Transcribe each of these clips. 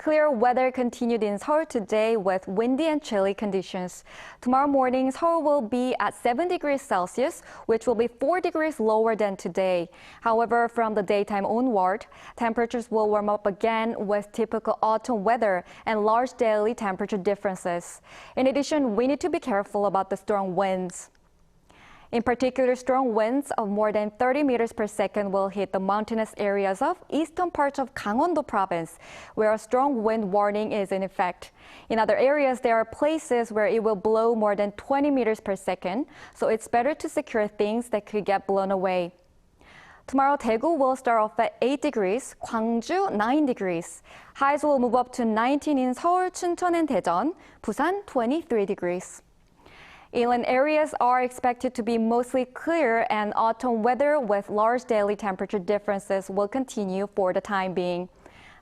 Clear weather continued in Seoul today with windy and chilly conditions. Tomorrow morning, Seoul will be at 7 degrees Celsius, which will be 4 degrees lower than today. However, from the daytime onward, temperatures will warm up again with typical autumn weather and large daily temperature differences. In addition, we need to be careful about the strong winds. In particular, strong winds of more than 30 meters per second will hit the mountainous areas of eastern parts of Gangwon-do Province, where a strong wind warning is in effect. In other areas, there are places where it will blow more than 20 meters per second, so it's better to secure things that could get blown away. Tomorrow, Daegu will start off at 8 degrees, Gwangju 9 degrees. Highs will move up to 19 in Seoul, Chuncheon, and Daejeon, Busan 23 degrees. Inland areas are expected to be mostly clear, and autumn weather with large daily temperature differences will continue for the time being.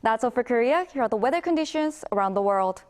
That's all for Korea. Here are the weather conditions around the world.